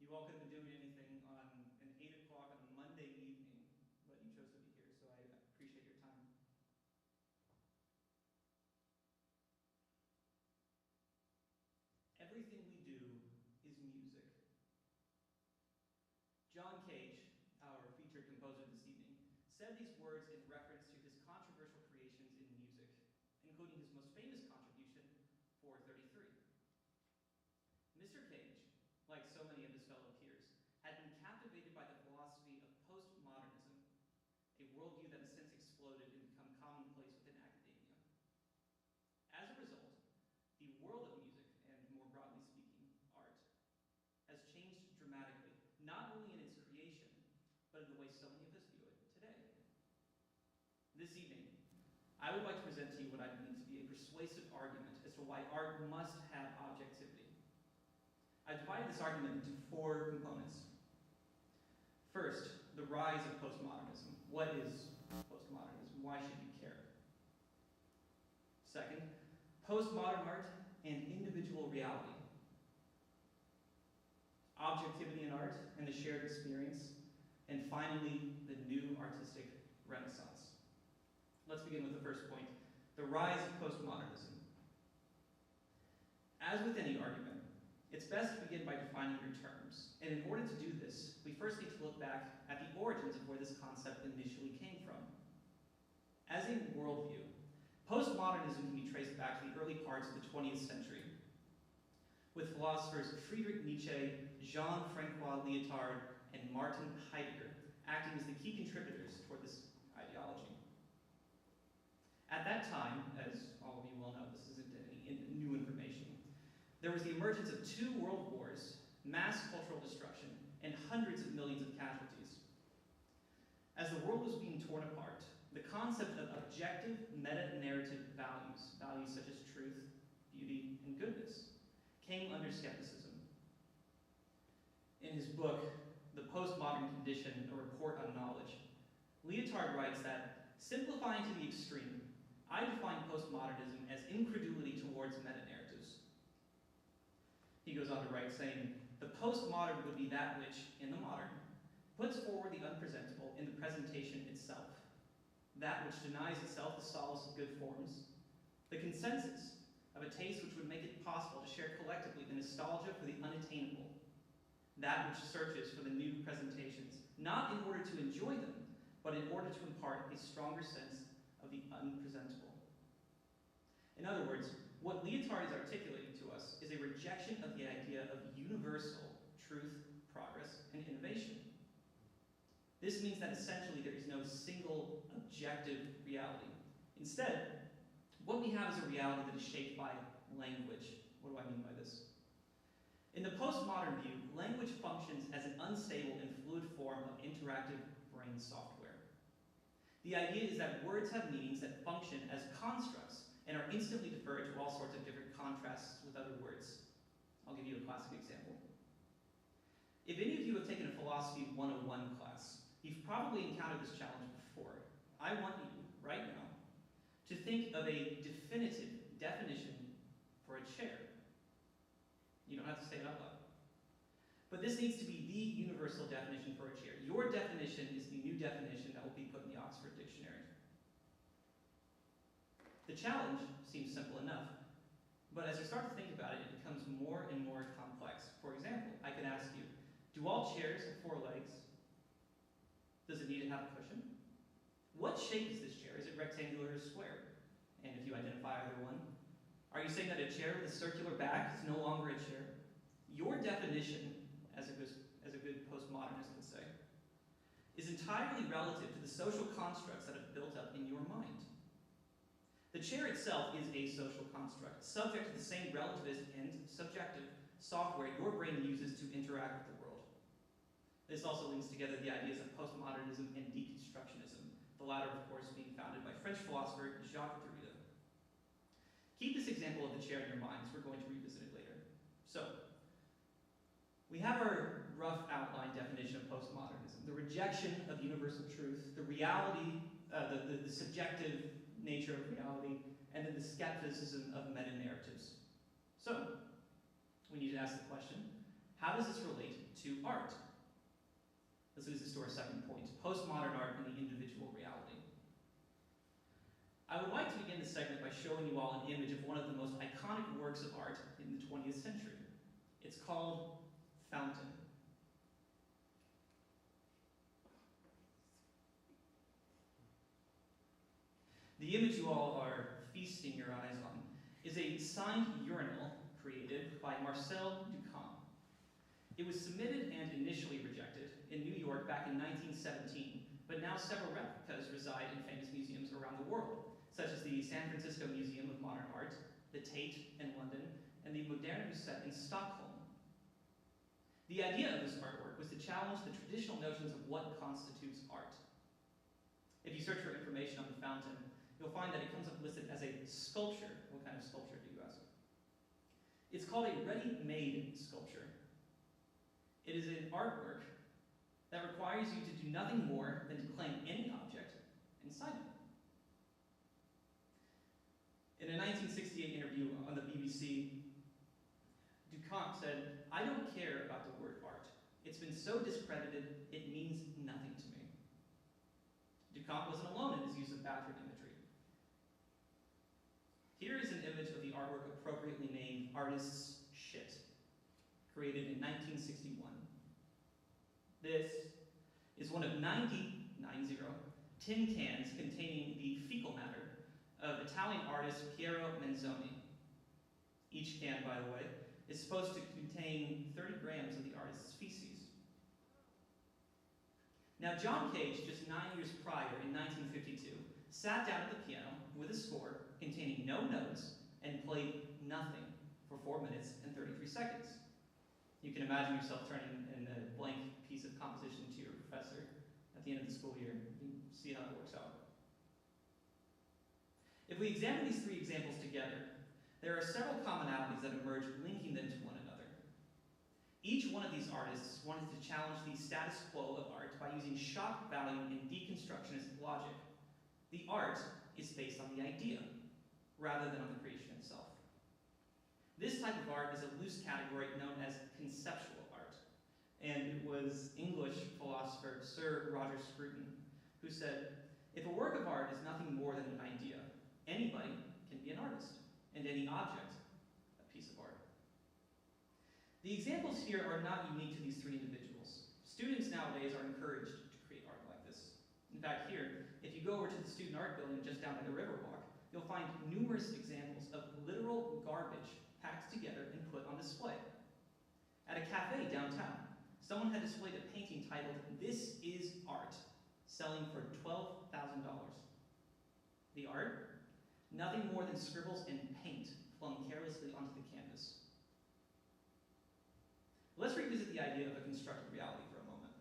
You all could have been doing anything on an 8 o'clock on a Monday evening, but you chose to be here, so I appreciate your time. Everything we do is music. John Cage, our featured composer this evening, said these words in reference to his controversial creations in music, including his most famous contribution, 433. Mr. Cage, like so many of his fellow peers, had been captivated by the philosophy of postmodernism, a worldview that has since exploded and become commonplace within academia. As a result, the world of music, and more broadly speaking, art, has changed dramatically, not only in its creation, but in the way so many of us view it today. This evening, I would like to present to you what I believe to be a persuasive argument as to why art must have objectivity. I've divided this argument into 4 components. First, the rise of postmodernism. What is postmodernism? Why should you care? Second, postmodern art and individual reality. Objectivity in art and the shared experience. And finally, the new artistic renaissance. Let's begin with the first point, the rise of postmodernism. As with any argument, it's best to begin by defining your terms. And in order to do this, we first need to look back at the origins of where this concept initially came from. As a worldview, postmodernism can be traced back to the early parts of the 20th century, with philosophers Friedrich Nietzsche, Jean-Francois Lyotard, and Martin Heidegger acting as the key contributors toward this ideology. At that time, as all of you well know, this isn't any new information, there was the emergence of 2 world wars, mass cultural destruction, and hundreds of millions of casualties. As the world was being torn apart, the concept of objective meta-narrative values such as truth, beauty, and goodness, came under skepticism. In his book, The Postmodern Condition, A Report on Knowledge, Lyotard writes that, simplifying to the extreme, I define postmodernism as incredulity towards meta-narratives. He goes on to write, saying, the postmodern would be that which, in the modern, puts forward the unpresentable in the presentation itself, that which denies itself the solace of good forms, the consensus of a taste which would make it possible to share collectively the nostalgia for the unattainable, that which searches for the new presentations, not in order to enjoy them, but in order to impart a stronger sense of the unpresentable. In other words, what Lyotard is articulating to us is a rejection of the idea of universal truth, progress, and innovation. This means that essentially there is no single objective reality. Instead, what we have is a reality that is shaped by language. What do I mean by this? In the postmodern view, language functions as an unstable and fluid form of interactive brain software. The idea is that words have meanings that function as constructs and are instantly deferred to all sorts of different contrasts with other words. I'll give you a classic example. If any of you have taken a Philosophy 101 class, you've probably encountered this challenge before. I want you, right now, to think of a definitive definition for a chair. You don't have to say it out loud. But this needs to be the universal definition for a chair. Your definition is the new definition that will be put in the Oxford Dictionary. The challenge seems simple enough, but as you start to think about it, it becomes more and more complex. For example, I could ask you, do all chairs have 4 legs? Does it need to have a cushion? What shape is this chair? Is it rectangular or square? And if you identify either one, are you saying that a chair with a circular back is no longer a chair? Your definition, as a good postmodernist would say, is entirely relative to the social constructs that have built up in your mind. The chair itself is a social construct, subject to the same relativist and subjective software your brain uses to interact with the world. This also links together the ideas of postmodernism and deconstructionism, the latter, of course, being founded by French philosopher Jacques Derrida. Keep this example of the chair in your minds. We're going to revisit it later. So, we have our rough outline definition of postmodernism, the rejection of universal truth, the reality, the subjective nature of reality, and then the skepticism of meta-narratives. So, we need to ask the question, How does this relate to art? This leads us to our second point, postmodern art and the individual reality. I would like to begin this segment by showing you all an image of one of the most iconic works of art in the 20th century. It's called Fountain. The image you all are feasting your eyes on is a signed urinal created by Marcel Duchamp. It was submitted and initially rejected in New York back in 1917, but now several replicas reside in famous museums around the world, such as the San Francisco Museum of Modern Art, the Tate in London, and the Moderna Museet in Stockholm. The idea of this artwork was to challenge the traditional notions of what constitutes art. If you search for information on the fountain, you'll find that it comes up listed as a sculpture. What kind of sculpture, do you ask? It's called a ready-made sculpture. It is an artwork that requires you to do nothing more than to claim any object and sign it. In a 1968 interview on the BBC, Duchamp said, "I don't care about the word art. It's been so discredited, it means nothing to me." Duchamp wasn't alone in his use of bathroom imagery. Here is an image of the artwork appropriately named Artist's Shit, created in 1961. This is one of 90 tin cans containing the fecal matter of Italian artist Piero Manzoni. Each can, by the way, is supposed to contain 30 grams of the artist's feces. Now, John Cage, just 9 years prior, in 1952, sat down at the piano with a score containing no notes and played nothing for 4 minutes and 33 seconds. You can imagine yourself turning in a blank piece of composition to your professor at the end of the school year. You can see how it works out. If we examine these three examples together, there are several commonalities that emerge linking them to one another. Each one of these artists wanted to challenge the status quo of art by using shock value and deconstructionist logic. The art is based on the idea, rather than on the creation itself. This type of art is a loose category known as conceptual art, and it was English philosopher Sir Roger Scruton who said, "If a work of art is nothing more than an idea, anybody can be an artist, and any object a piece of art." The examples here are not unique to these three individuals. Students nowadays are encouraged to create art like this. In fact, here, if you go over to the student art building just down by the Riverwalk, you'll find numerous examples of literal garbage packed together and put on display. At a cafe downtown, someone had displayed a painting titled, "This is Art," selling for $12,000. The art? Nothing more than scribbles and paint flung carelessly onto the canvas. Let's revisit the idea of a constructed reality for a moment.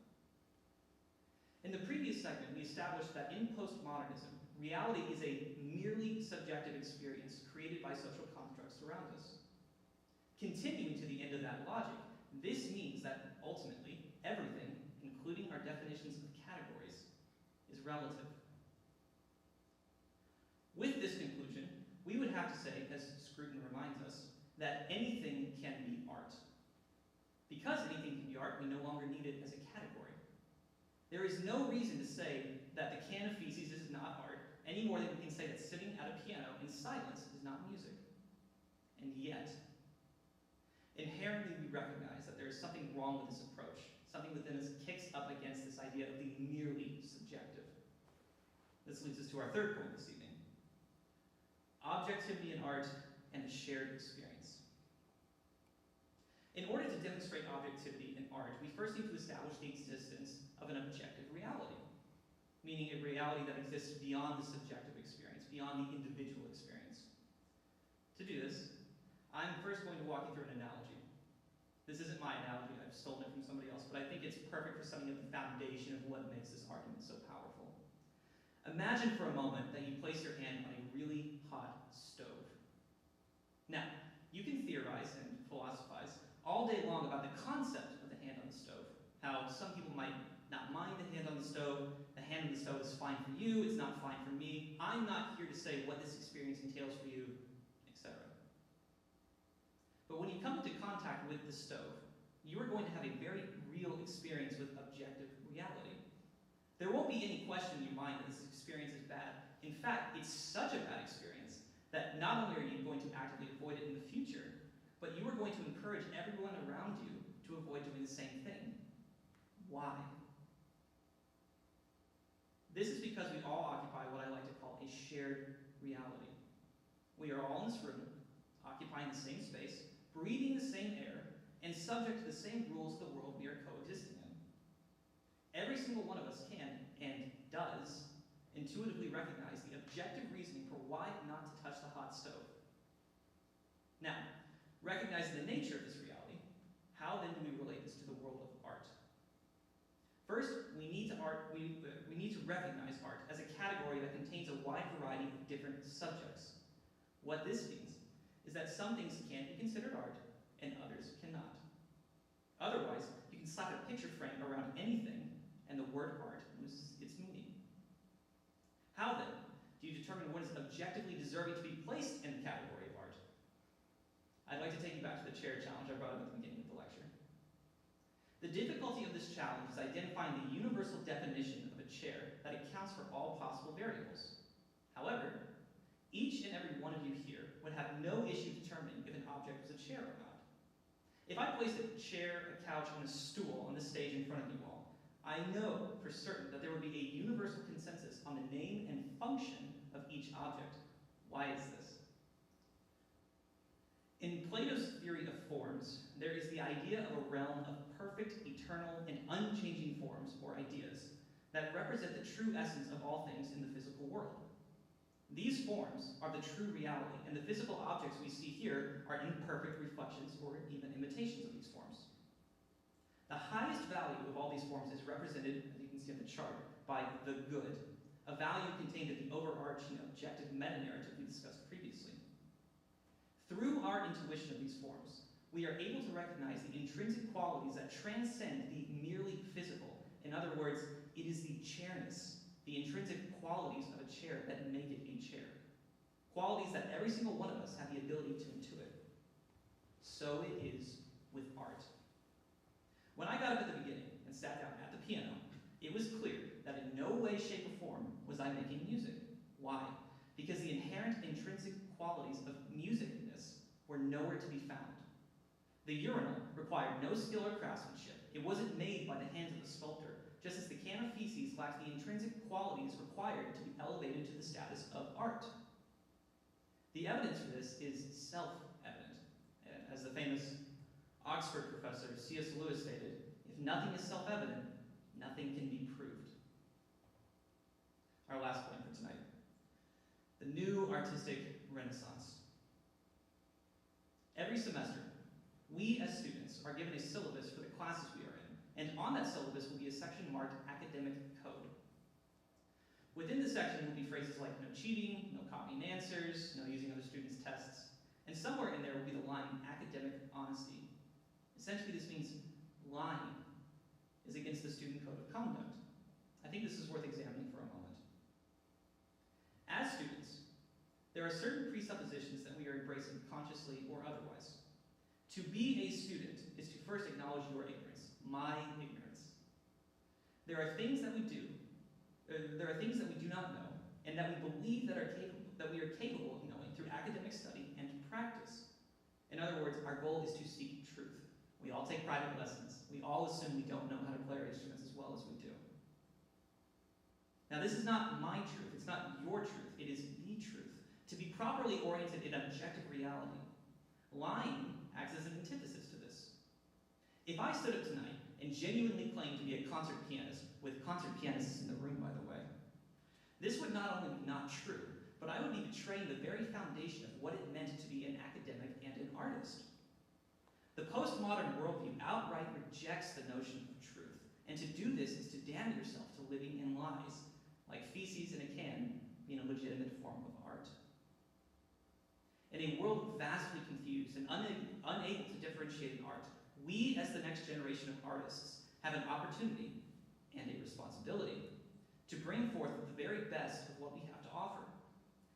In the previous segment, we established that in postmodernism, reality is a merely subjective experience created by social constructs around us. Continuing to the end of that logic, this means that ultimately, everything, including our definitions of categories, is relative. With this conclusion, we would have to say, as Scruton reminds us, that anything can be art. Because anything can be art, we no longer need it as a category. There is no reason to say that the can of feces is not art, any more than we can say that sitting at a piano in silence is not music. And yet, inherently we recognize that there is something wrong with this approach. Something within us kicks up against this idea of the merely subjective. This leads us to our third point this evening. Objectivity in art and the shared experience. In order to demonstrate objectivity in art, we first need to establish the existence of an objective reality, meaning a reality that exists beyond the subjective experience, beyond the individual experience. To do this, I'm first going to walk you through an analogy. This isn't my analogy, I've stolen it from somebody else, but I think it's perfect for summing up the foundation of what makes this argument so powerful. Imagine for a moment that you place your hand on a really hot stove. Now, you can theorize and philosophize all day long about the concept of the hand on the stove, how some people might not mind the hand on the stove on the stove is fine for you, it's not fine for me, I'm not here to say what this experience entails for you, etc. But when you come into contact with the stove, you are going to have a very real experience with objective reality. There won't be any question in your mind that this experience is bad. In fact, it's such a bad experience that not only are you going to actively avoid it in the future, but you are going to encourage everyone around you to avoid doing the same thing. Why? This is because we all occupy what I like to call a shared reality. We are all in this room, occupying the same space, breathing the same air, and subject to the same rules of the world we are coexisting in. Every single one of us can, and does, intuitively recognize the objective reasoning for why not to touch the hot stove. Now, recognizing the nature of this reality, how then do we relate this to the world of art? First, we need to recognize art as a category that contains a wide variety of different subjects. What this means is that some things can be considered art and others cannot. Otherwise, you can slap a picture frame around anything and the word art loses its meaning. How then do you determine what is objectively deserving to be placed in the category of art? I'd like to take you back to the chair challenge I brought up at the beginning of the lecture. The difficulty of this challenge is identifying the universal definition of a chair that accounts for all possible variables. However, each and every one of you here would have no issue determining if an object was a chair or not. If I placed a chair, a couch, and a stool on the stage in front of you all, I know for certain that there would be a universal consensus on the name and function of each object. Why is this? In Plato's theory of forms, there is the idea of a realm of perfect, eternal, and unchanging forms, or ideas, that represent the true essence of all things in the physical world. These forms are the true reality, and the physical objects we see here are imperfect reflections or even imitations of these forms. The highest value of all these forms is represented, as you can see on the chart, by the good, a value contained in the overarching objective meta-narrative we discussed previously. Through our intuition of these forms, we are able to recognize the intrinsic qualities that transcend the merely physical. In other words, it is the chairness, the intrinsic qualities of a chair that make it a chair. Qualities that every single one of us have the ability to intuit. So it is with art. When I got up at the beginning and sat down at the piano, it was clear that in no way, shape, or form was I making music. Why? Because the inherent intrinsic qualities of musicness were nowhere to be found. The urinal required no skill or craftsmanship. It wasn't made by the hands of the sculptor, just as the can of feces lacked the intrinsic qualities required to be elevated to the status of art. The evidence for this is self-evident. As the famous Oxford professor C.S. Lewis stated, if nothing is self-evident, nothing can be proved. Our last point for tonight, the new artistic renaissance. Every semester, we as students are given a syllabus for the classes we are in, and on that syllabus will be a section marked academic code. Within the section will be phrases like no cheating, no copying answers, no using other students' tests, and somewhere in there will be the line academic honesty. Essentially, this means lying is against the student code of conduct. I think this is worth examining for a moment. As students, there are certain presuppositions that we are embracing consciously or otherwise. To be a student is to first acknowledge your ignorance, my ignorance. There are things that we do, there are things that we do not know, and that we believe that we are capable of knowing through academic study and practice. In other words, our goal is to seek truth. We all take private lessons. We all assume we don't know how to play our instruments as well as we do. Now, this is not my truth. It's not your truth. It is the truth. To be properly oriented in objective reality, lying acts as an antithesis to this. If I stood up tonight and genuinely claimed to be a concert pianist, with concert pianists in the room, by the way, this would not only be not true, but I would be betraying the very foundation of what it meant to be an academic and an artist. The postmodern worldview outright rejects the notion of truth, and to do this is to damn yourself to living in lies, like feces in a can being a legitimate form of art. In a world vastly confused and unable to differentiate art, we as the next generation of artists have an opportunity and a responsibility to bring forth the very best of what we have to offer,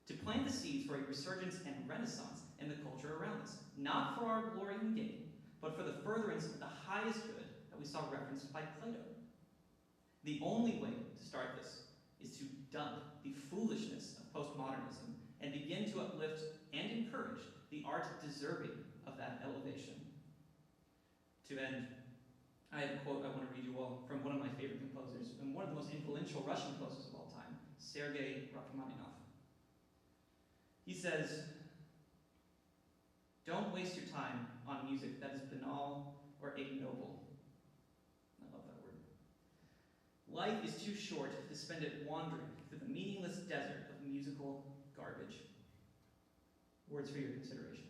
to plant the seeds for a resurgence and renaissance in the culture around us, not for our glory and gain, but for the furtherance of the highest good that we saw referenced by Plato. The only way to start this is to dump the foolishness of postmodernism and begin to uplift and encourage the art deserving of that elevation. To end, I have a quote I want to read you all from one of my favorite composers and one of the most influential Russian composers of all time, Sergei Rachmaninoff. He says, "Don't waste your time on music that is banal or ignoble." I love that word. Life is too short to spend it wandering through the meaningless desert of musical garbage. Words for your consideration.